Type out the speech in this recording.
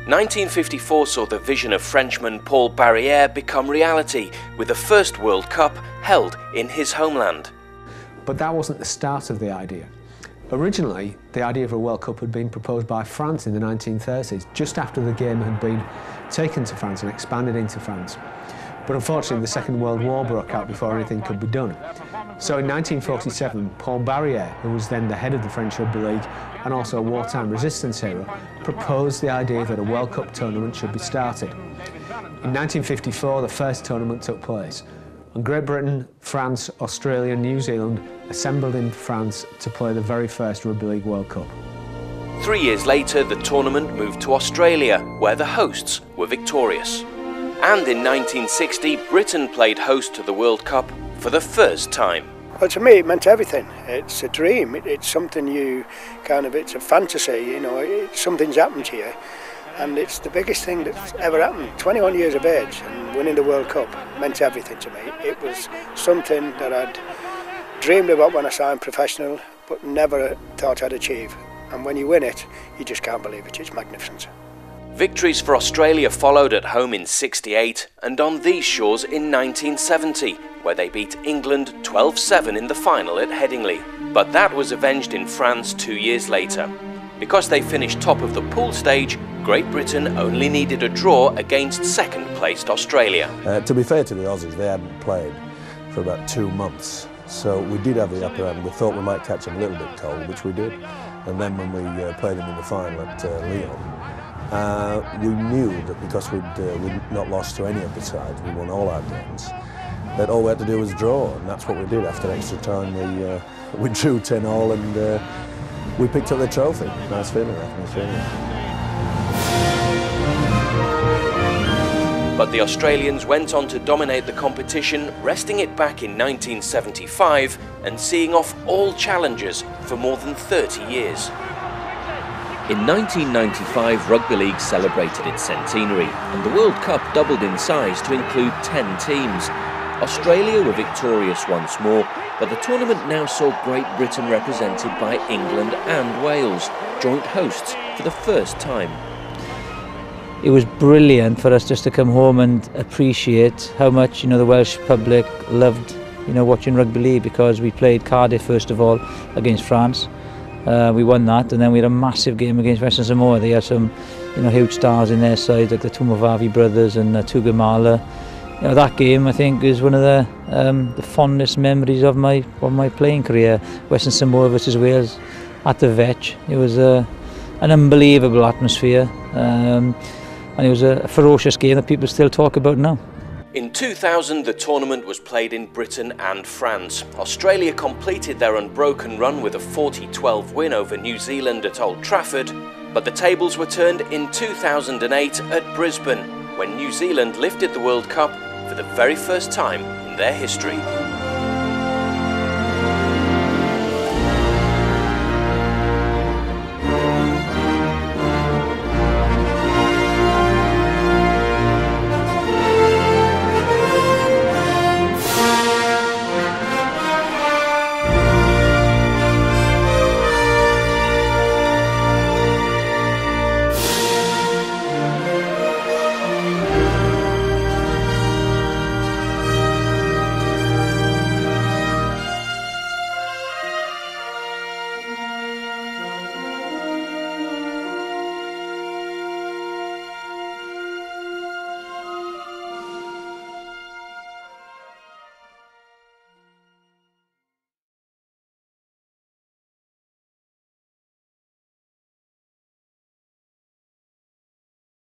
1954 saw the vision of Frenchman Paul Barrière become reality, with the first World Cup held in his homeland. But that wasn't the start of the idea. Originally, the idea of a World Cup had been proposed by France in the 1930s, just after the game had been taken to France and expanded into France. But unfortunately, the Second World War broke out before anything could be done. So in 1947, Paul Barrière, who was then the head of the French Rugby League and also a wartime resistance hero, proposed the idea that a World Cup tournament should be started. In 1954, the first tournament took place, and Great Britain, France, Australia and New Zealand assembled in France to play the very first Rugby League World Cup. 3 years later, the tournament moved to Australia, where the hosts were victorious. And in 1960, Britain played host to the World Cup for the first time. Well, to me, it meant everything. It's a dream. It's something it's a fantasy, you know, something's happened to you. And it's the biggest thing that's ever happened. 21 years of age and winning the World Cup meant everything to me. It was something that I'd dreamed about when I signed professional, but never thought I'd achieve. And when you win it, you just can't believe it. It's magnificent. Victories for Australia followed at home in '68 and on these shores in 1970, where they beat England 12-7 in the final at Headingley. But that was avenged in France 2 years later. Because they finished top of the pool stage, Great Britain only needed a draw against second-placed Australia. To be fair to the Aussies, they hadn't played for about 2 months, so we did have the upper hand. We thought we might catch them a little bit cold, which we did. And then when we played them in the final at Lyon, we knew that because we'd not lost to any of the sides, we won all our games, that all we had to do was draw, and that's what we did. After extra time, we drew 10-all and we picked up the trophy. Nice feeling, nice feeling. But the Australians went on to dominate the competition, wresting it back in 1975 and seeing off all challengers for more than 30 years. In 1995, Rugby League celebrated its centenary, and the World Cup doubled in size to include 10 teams. Australia were victorious once more, but the tournament now saw Great Britain represented by England and Wales, joint hosts for the first time. It was brilliant for us just to come home and appreciate how much, you know, the Welsh public loved, you know, watching Rugby League, because we played Cardiff first of all against France. We won that, and then we had a massive game against Western Samoa. They had some, you know, huge stars in their side, like the Tumavavi brothers and Tugamala. You know, that game, I think, is one of the fondest memories of my playing career. Western Samoa versus Wales at the Vetch. It was an unbelievable atmosphere, and it was a ferocious game that people still talk about now. In 2000, the tournament was played in Britain and France. Australia completed their unbroken run with a 40-12 win over New Zealand at Old Trafford, but the tables were turned in 2008 at Brisbane, when New Zealand lifted the World Cup for the very first time in their history.